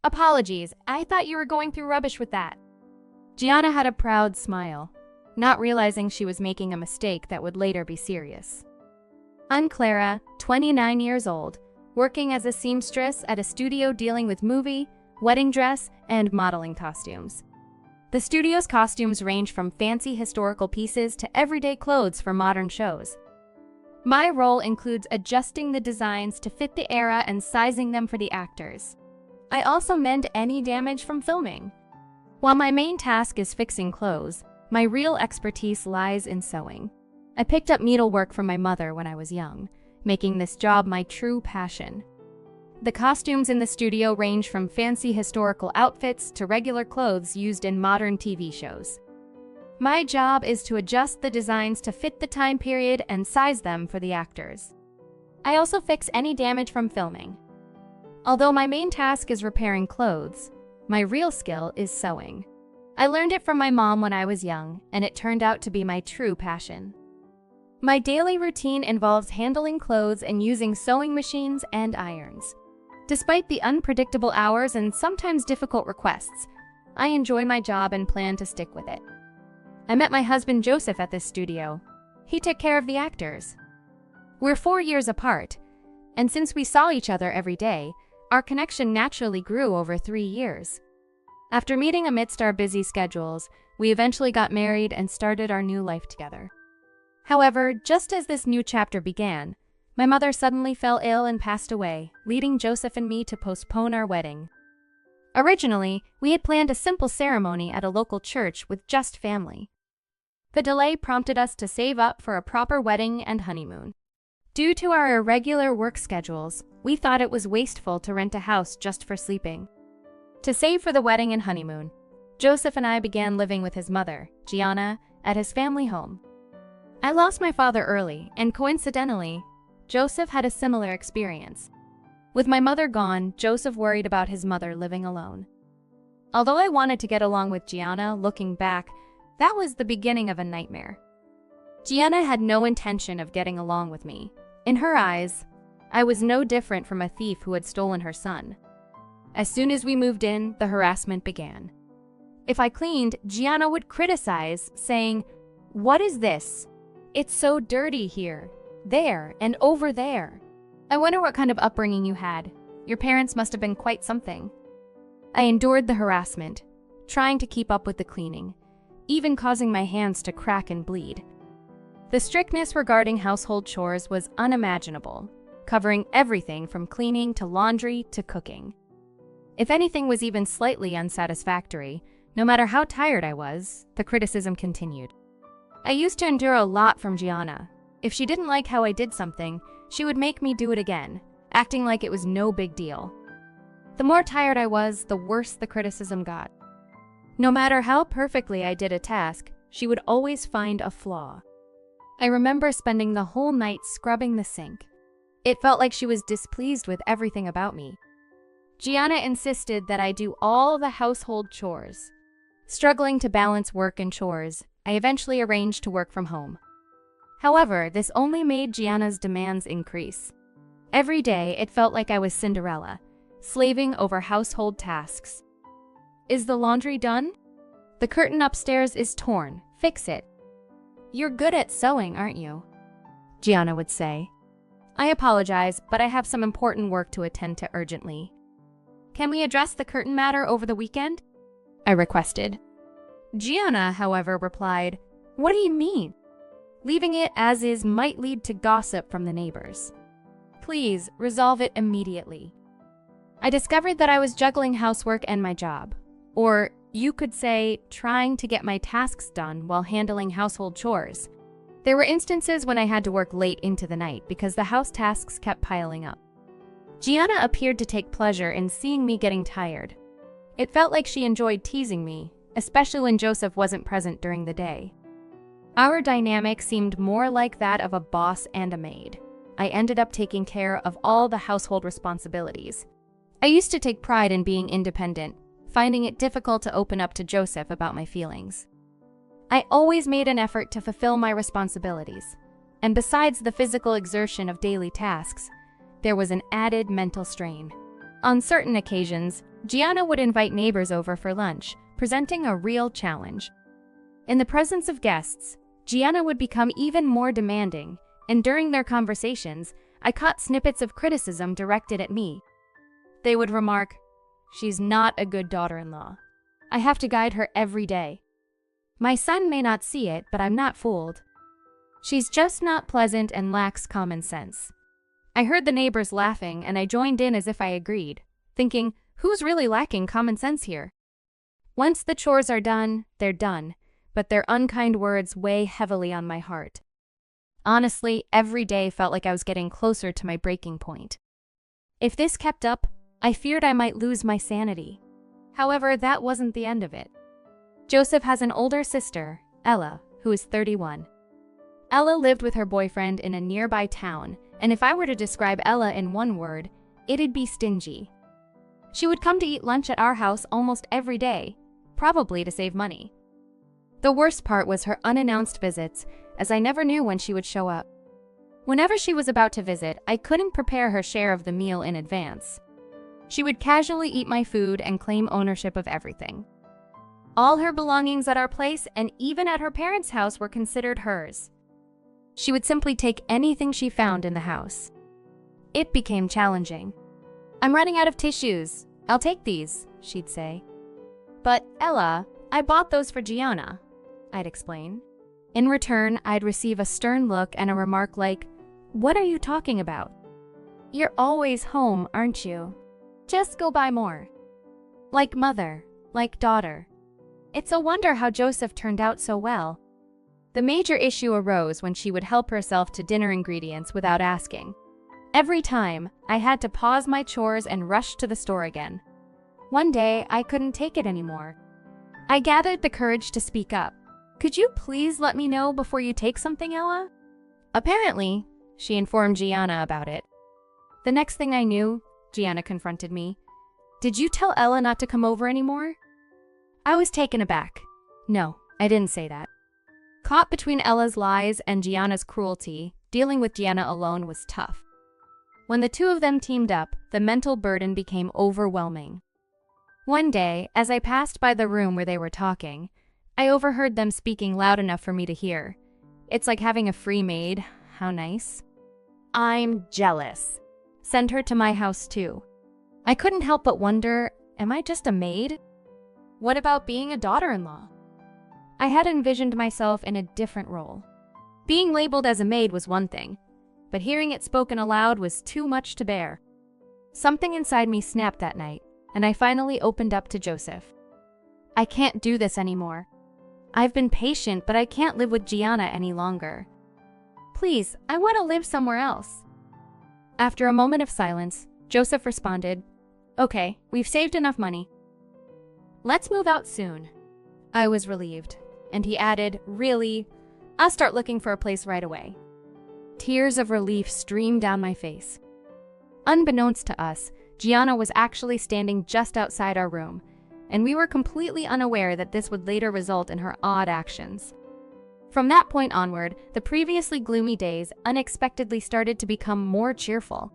Apologies, I thought you were going through rubbish with that. Gianna had a proud smile, not realizing she was making a mistake that would later be serious. I'm Clara, 29 years old, working as a seamstress at a studio dealing with movie, wedding dress, and modeling costumes. The studio's costumes range from fancy historical pieces to everyday clothes for modern shows. My role includes adjusting the designs to fit the era and sizing them for the actors. I also mend any damage from filming. While my main task is fixing clothes, my real expertise lies in sewing. I picked up needlework from my mother when I was young, making this job my true passion. The costumes in the studio range from fancy historical outfits to regular clothes used in modern TV shows. My job is to adjust the designs to fit the time period and size them for the actors. I also fix any damage from filming. Although my main task is repairing clothes, my real skill is sewing. I learned it from my mom when I was young, and it turned out to be my true passion. My daily routine involves handling clothes and using sewing machines and irons. Despite the unpredictable hours and sometimes difficult requests, I enjoy my job and plan to stick with it. I met my husband Joseph at this studio. He took care of the actors. We're 4 years apart, and since we saw each other every day, our connection naturally grew over 3 years. After meeting amidst our busy schedules, we eventually got married and started our new life together. However, just as this new chapter began, my mother suddenly fell ill and passed away, leading Joseph and me to postpone our wedding. Originally, we had planned a simple ceremony at a local church with just family. The delay prompted us to save up for a proper wedding and honeymoon. Due to our irregular work schedules, we thought it was wasteful to rent a house just for sleeping. To save for the wedding and honeymoon, Joseph and I began living with his mother, Gianna, at his family home. I lost my father early, and coincidentally, Joseph had a similar experience. With my mother gone, Joseph worried about his mother living alone. Although I wanted to get along with Gianna, looking back, that was the beginning of a nightmare. Gianna had no intention of getting along with me. In her eyes, I was no different from a thief who had stolen her son. As soon as we moved in, the harassment began. If I cleaned, Gianna would criticize, saying, "What is this? It's so dirty here, there, and over there. I wonder what kind of upbringing you had. Your parents must have been quite something." I endured the harassment, trying to keep up with the cleaning, even causing my hands to crack and bleed. The strictness regarding household chores was unimaginable, covering everything from cleaning to laundry to cooking. If anything was even slightly unsatisfactory, no matter how tired I was, the criticism continued. I used to endure a lot from Gianna. If she didn't like how I did something, she would make me do it again, acting like it was no big deal. The more tired I was, the worse the criticism got. No matter how perfectly I did a task, she would always find a flaw. I remember spending the whole night scrubbing the sink. It felt like she was displeased with everything about me. Gianna insisted that I do all the household chores. Struggling to balance work and chores, I eventually arranged to work from home. However, this only made Gianna's demands increase. Every day, it felt like I was Cinderella, slaving over household tasks. "Is the laundry done? The curtain upstairs is torn. Fix it." "You're good at sewing, aren't you?" Gianna would say. "I apologize, but I have some important work to attend to urgently." "Can we address the curtain matter over the weekend?" I requested. Gianna, however, replied, "What do you mean? Leaving it as is might lead to gossip from the neighbors. Please resolve it immediately." I discovered that I was juggling housework and my job, or you could say, trying to get my tasks done while handling household chores. There were instances when I had to work late into the night because the house tasks kept piling up. Gianna appeared to take pleasure in seeing me getting tired. It felt like she enjoyed teasing me, especially when Joseph wasn't present during the day. Our dynamic seemed more like that of a boss and a maid. I ended up taking care of all the household responsibilities. I used to take pride in being independent, finding it difficult to open up to Joseph about my feelings. I always made an effort to fulfill my responsibilities, and besides the physical exertion of daily tasks, there was an added mental strain. On certain occasions, Gianna would invite neighbors over for lunch, presenting a real challenge. In the presence of guests, Gianna would become even more demanding, and during their conversations, I caught snippets of criticism directed at me. They would remark, "She's not a good daughter-in-law. I have to guide her every day. My son may not see it, but I'm not fooled. She's just not pleasant and lacks common sense." I heard the neighbors laughing, and I joined in as if I agreed, thinking, who's really lacking common sense here? Once the chores are done, they're done, but their unkind words weigh heavily on my heart. Honestly, every day felt like I was getting closer to my breaking point. If this kept up, I feared I might lose my sanity. However, that wasn't the end of it. Joseph has an older sister, Ella, who is 31. Ella lived with her boyfriend in a nearby town, and if I were to describe Ella in one word, it'd be stingy. She would come to eat lunch at our house almost every day, probably to save money. The worst part was her unannounced visits, as I never knew when she would show up. Whenever she was about to visit, I couldn't prepare her share of the meal in advance. She would casually eat my food and claim ownership of everything. All her belongings at our place and even at her parents' house were considered hers. She would simply take anything she found in the house. It became challenging. "I'm running out of tissues. I'll take these," she'd say. "But, Ella, I bought those for Gianna," I'd explain. In return, I'd receive a stern look and a remark like, "What are you talking about? You're always home, aren't you? Just go buy more." Like mother, like daughter. It's a wonder how Joseph turned out so well. The major issue arose when she would help herself to dinner ingredients without asking. Every time, I had to pause my chores and rush to the store again. One day, I couldn't take it anymore. I gathered the courage to speak up. "Could you please let me know before you take something, Ella?" Apparently, she informed Gianna about it. The next thing I knew, Gianna confronted me. "Did you tell Ella not to come over anymore?" I was taken aback. No, I didn't say that. Caught between Ella's lies and Gianna's cruelty, dealing with Gianna alone was tough. When the two of them teamed up, the mental burden became overwhelming. One day, as I passed by the room where they were talking, I overheard them speaking loud enough for me to hear. It's like having a free maid. How nice. "I'm jealous. Send her to my house too." I couldn't help but wonder, am I just a maid? What about being a daughter-in-law? I had envisioned myself in a different role. Being labeled as a maid was one thing, but hearing it spoken aloud was too much to bear. Something inside me snapped that night, and I finally opened up to Joseph. "I can't do this anymore. I've been patient, but I can't live with Gianna any longer. Please, I want to live somewhere else." After a moment of silence, Joseph responded, "Okay, we've saved enough money. Let's move out soon." I was relieved, and he added, "Really? I'll start looking for a place right away." Tears of relief streamed down my face. Unbeknownst to us, Gianna was actually standing just outside our room, and we were completely unaware that this would later result in her odd actions. From that point onward, the previously gloomy days unexpectedly started to become more cheerful.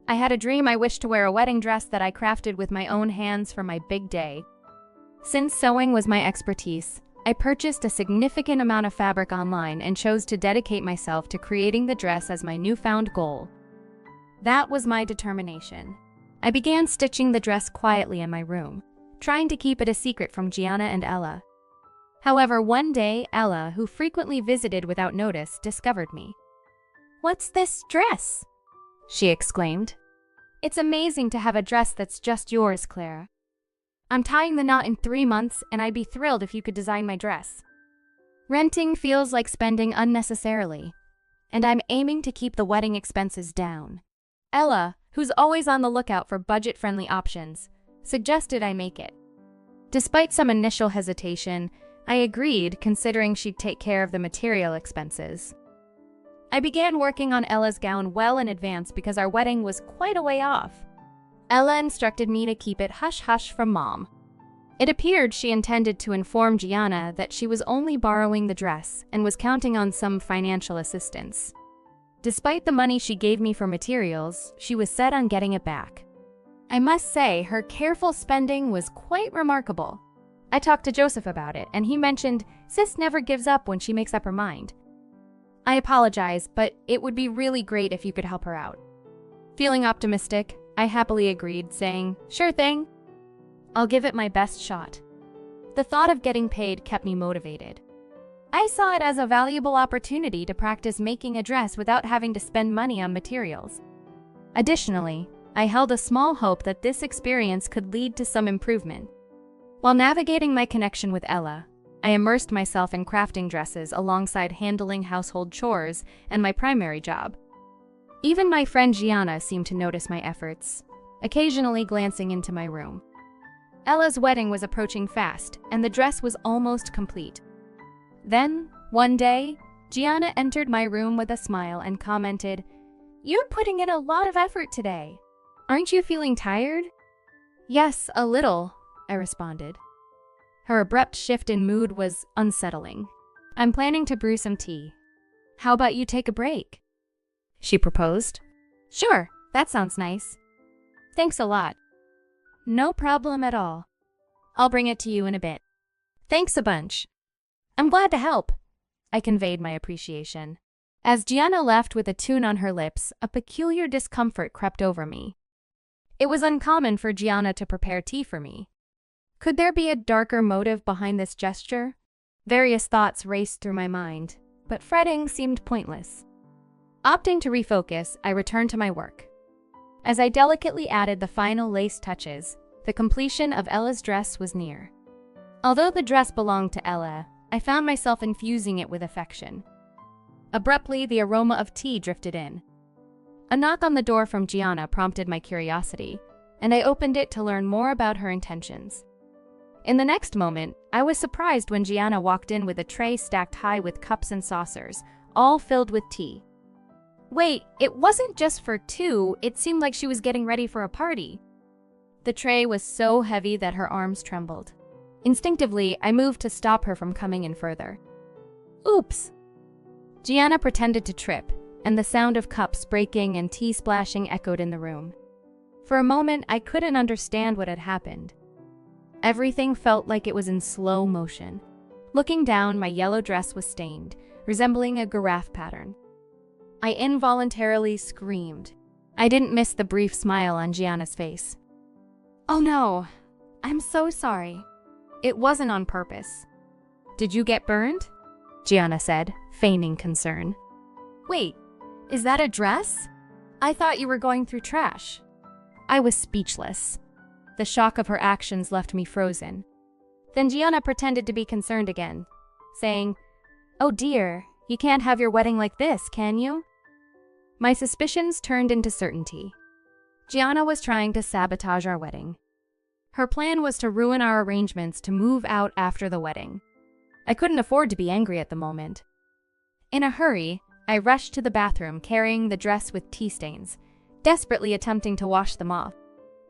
I had a dream I wished to wear a wedding dress that I crafted with my own hands for my big day. Since sewing was my expertise, I purchased a significant amount of fabric online and chose to dedicate myself to creating the dress as my newfound goal. That was my determination. I began stitching the dress quietly in my room, trying to keep it a secret from Gianna and Ella. However, one day, Ella, who frequently visited without notice, discovered me. "What's this dress?" she exclaimed. "It's amazing to have a dress that's just yours, Clara. I'm tying the knot in 3 months, and I'd be thrilled if you could design my dress. Renting feels like spending unnecessarily, and I'm aiming to keep the wedding expenses down." Ella, who's always on the lookout for budget-friendly options, suggested I make it. Despite some initial hesitation, I agreed, considering she'd take care of the material expenses. I began working on Ella's gown well in advance because our wedding was quite a way off. Ella instructed me to keep it hush-hush from Mom. It appeared she intended to inform Gianna that she was only borrowing the dress and was counting on some financial assistance. Despite the money she gave me for materials, she was set on getting it back. I must say, her careful spending was quite remarkable. I talked to Joseph about it, and he mentioned Sis never gives up when she makes up her mind. I apologize, but it would be really great if you could help her out. Feeling optimistic, I happily agreed, saying, "Sure thing. I'll give it my best shot." The thought of getting paid kept me motivated. I saw it as a valuable opportunity to practice making a dress without having to spend money on materials. Additionally, I held a small hope that this experience could lead to some improvement. While navigating my connection with Ella, I immersed myself in crafting dresses alongside handling household chores and my primary job. Even my friend Gianna seemed to notice my efforts, occasionally glancing into my room. Ella's wedding was approaching fast, and the dress was almost complete. Then, one day, Gianna entered my room with a smile and commented, "You're putting in a lot of effort today. Aren't you feeling tired?" "Yes, a little," I responded. Her abrupt shift in mood was unsettling. "I'm planning to brew some tea. How about you take a break?" she proposed. "Sure, that sounds nice. Thanks a lot." "No problem at all. I'll bring it to you in a bit." "Thanks a bunch. I'm glad to help," I conveyed my appreciation. As Gianna left with a tune on her lips, a peculiar discomfort crept over me. It was uncommon for Gianna to prepare tea for me. Could there be a darker motive behind this gesture? Various thoughts raced through my mind, but fretting seemed pointless. Opting to refocus, I returned to my work. As I delicately added the final lace touches, the completion of Ella's dress was near. Although the dress belonged to Ella, I found myself infusing it with affection. Abruptly, the aroma of tea drifted in. A knock on the door from Gianna prompted my curiosity, and I opened it to learn more about her intentions. In the next moment, I was surprised when Gianna walked in with a tray stacked high with cups and saucers, all filled with tea. Wait, it wasn't just for two, it seemed like she was getting ready for a party. The tray was so heavy that her arms trembled. Instinctively, I moved to stop her from coming in further. Oops! Gianna pretended to trip, and the sound of cups breaking and tea splashing echoed in the room. For a moment, I couldn't understand what had happened. Everything felt like it was in slow motion. Looking down, my yellow dress was stained, resembling a giraffe pattern. I involuntarily screamed. I didn't miss the brief smile on Gianna's face. "Oh no, I'm so sorry. It wasn't on purpose." "Did you get burned?" Gianna said, feigning concern. "Wait, is that a dress? I thought you were going through trash." I was speechless. The shock of her actions left me frozen. Then Gianna pretended to be concerned again, saying, "Oh dear, you can't have your wedding like this, can you?" My suspicions turned into certainty. Gianna was trying to sabotage our wedding. Her plan was to ruin our arrangements to move out after the wedding. I couldn't afford to be angry at the moment. In a hurry, I rushed to the bathroom carrying the dress with tea stains, desperately attempting to wash them off.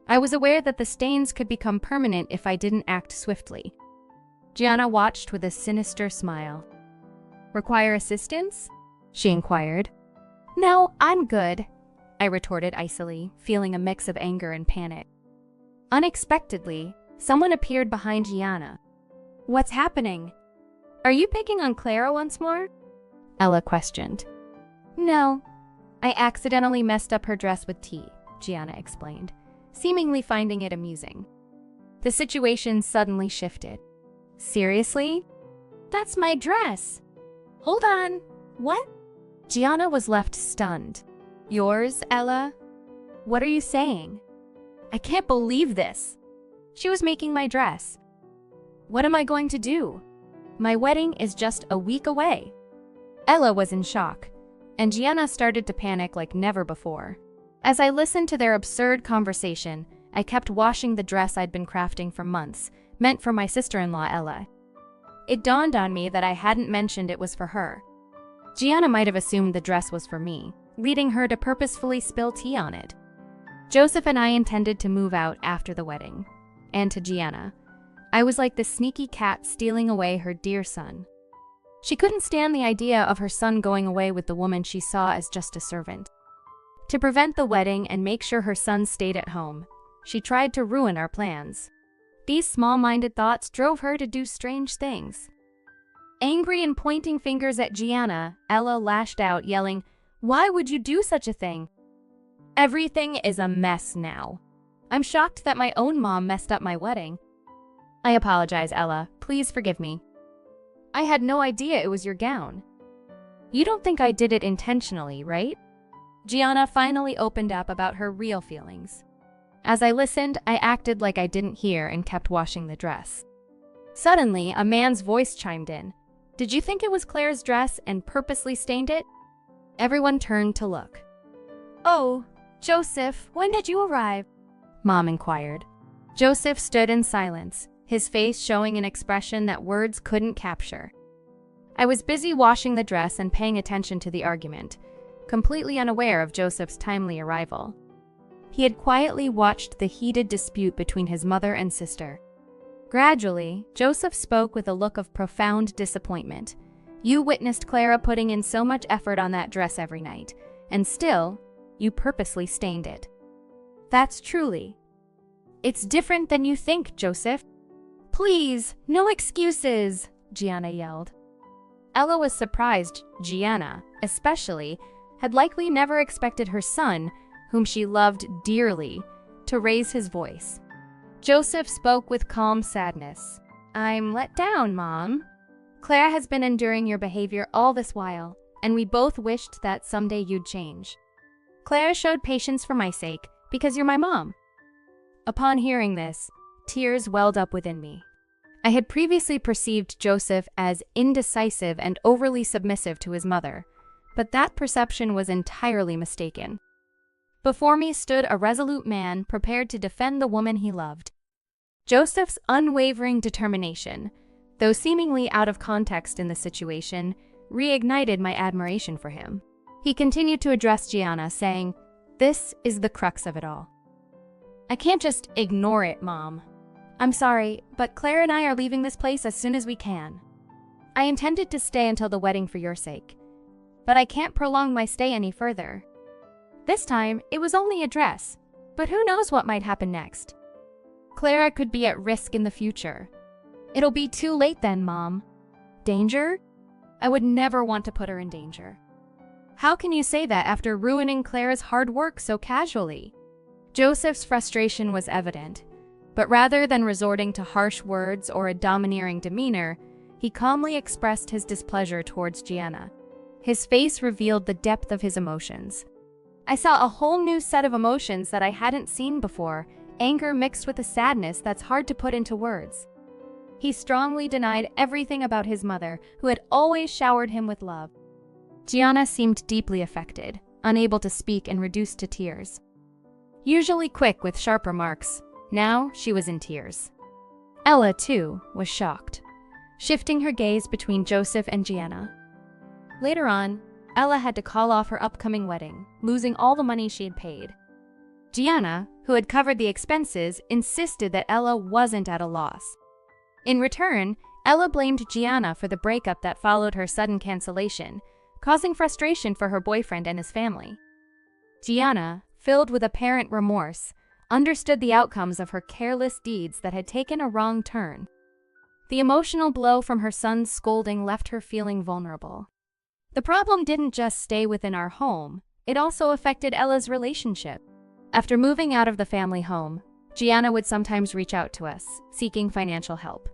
I was aware that the stains could become permanent if I didn't act swiftly. Gianna watched with a sinister smile. "Require assistance?" she inquired. "No, I'm good," I retorted icily, feeling a mix of anger and panic. Unexpectedly, someone appeared behind Gianna. "What's happening? Are you picking on Clara once more?" Ella questioned. "No, I accidentally messed up her dress with tea," Gianna explained, seemingly finding it amusing. The situation suddenly shifted. "Seriously? That's my dress. Hold on, what?" Gianna was left stunned. "Yours, Ella? What are you saying? I can't believe this. She was making my dress. What am I going to do? My wedding is just a week away." Ella was in shock, and Gianna started to panic like never before. As I listened to their absurd conversation, I kept washing the dress I'd been crafting for months, meant for my sister-in-law Ella. It dawned on me that I hadn't mentioned it was for her. Gianna might have assumed the dress was for me, leading her to purposefully spill tea on it. Joseph and I intended to move out after the wedding, and to Gianna, I was like the sneaky cat stealing away her dear son. She couldn't stand the idea of her son going away with the woman she saw as just a servant. To prevent the wedding and make sure her son stayed at home, she tried to ruin our plans. These small-minded thoughts drove her to do strange things. Angry and pointing fingers at Gianna, Ella lashed out, yelling, "Why would you do such a thing? Everything is a mess now. I'm shocked that my own mom messed up my wedding." "I apologize, Ella. Please forgive me. I had no idea it was your gown. You don't think I did it intentionally, right?" Gianna finally opened up about her real feelings. As I listened, I acted like I didn't hear and kept washing the dress. Suddenly, a man's voice chimed in. "Did you think it was Claire's dress and purposely stained it?" Everyone turned to look. "Oh, Joseph, when did you arrive?" Mom inquired. Joseph stood in silence, his face showing an expression that words couldn't capture. I was busy washing the dress and paying attention to the argument, completely unaware of Joseph's timely arrival. He had quietly watched the heated dispute between his mother and sister. Gradually, Joseph spoke with a look of profound disappointment. "You witnessed Clara putting in so much effort on that dress every night, and still, you purposely stained it. That's truly. It's different than you think, Joseph." "Please, no excuses," Gianna yelled. Ella was surprised. Gianna, especially, had likely never expected her son, whom she loved dearly, to raise his voice. Joseph spoke with calm sadness. "I'm let down, Mom. Clara has been enduring your behavior all this while, and we both wished that someday you'd change. Clara showed patience for my sake, because you're my mom." Upon hearing this, tears welled up within me. I had previously perceived Joseph as indecisive and overly submissive to his mother, but that perception was entirely mistaken. Before me stood a resolute man prepared to defend the woman he loved. Joseph's unwavering determination, though seemingly out of context in the situation, reignited my admiration for him. He continued to address Gianna, saying, "This is the crux of it all. I can't just ignore it, Mom. I'm sorry, but Claire and I are leaving this place as soon as we can. I intended to stay until the wedding for your sake, but I can't prolong my stay any further. This time, it was only a dress, but who knows what might happen next? Clara could be at risk in the future. It'll be too late then, Mom." "Danger? I would never want to put her in danger." "How can you say that after ruining Clara's hard work so casually?" Joseph's frustration was evident, but rather than resorting to harsh words or a domineering demeanor, he calmly expressed his displeasure towards Gianna. His face revealed the depth of his emotions. I saw a whole new set of emotions that I hadn't seen before, anger mixed with a sadness that's hard to put into words. He strongly denied everything about his mother, who had always showered him with love. Gianna seemed deeply affected, unable to speak and reduced to tears. Usually quick with sharp remarks, now she was in tears. Ella, too, was shocked, shifting her gaze between Joseph and Gianna. Later on, Ella had to call off her upcoming wedding, losing all the money she had paid. Gianna, who had covered the expenses, insisted that Ella wasn't at a loss. In return, Ella blamed Gianna for the breakup that followed her sudden cancellation, causing frustration for her boyfriend and his family. Gianna, filled with apparent remorse, understood the outcomes of her careless deeds that had taken a wrong turn. The emotional blow from her son's scolding left her feeling vulnerable. The problem didn't just stay within our home, it also affected Ella's relationship. After moving out of the family home, Gianna would sometimes reach out to us, seeking financial help.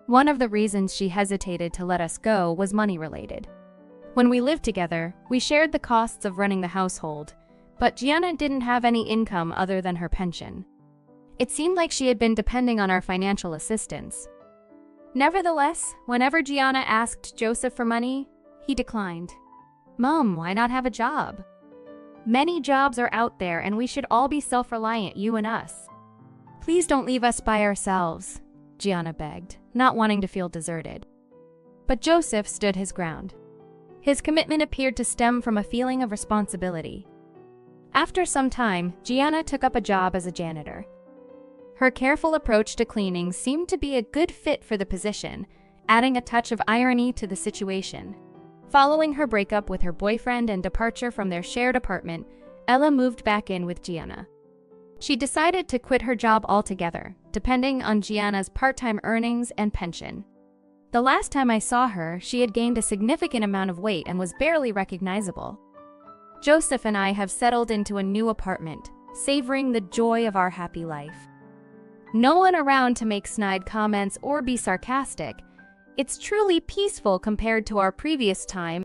One of the reasons she hesitated to let us go was money-related. When we lived together, we shared the costs of running the household, but Gianna didn't have any income other than her pension. It seemed like she had been depending on our financial assistance. Nevertheless, whenever Gianna asked Joseph for money, he declined. "Mom, why not have a job? Many jobs are out there and we should all be self-reliant, you and us. Please don't leave us by ourselves," Gianna begged, not wanting to feel deserted. But Joseph stood his ground. His commitment appeared to stem from a feeling of responsibility. After some time, Gianna took up a job as a janitor. Her careful approach to cleaning seemed to be a good fit for the position, adding a touch of irony to the situation. Following her breakup with her boyfriend and departure from their shared apartment, Ella moved back in with Gianna. She decided to quit her job altogether, depending on Gianna's part-time earnings and pension. The last time I saw her, she had gained a significant amount of weight and was barely recognizable. Joseph and I have settled into a new apartment, savoring the joy of our happy life. No one around to make snide comments or be sarcastic. It's truly peaceful compared to our previous time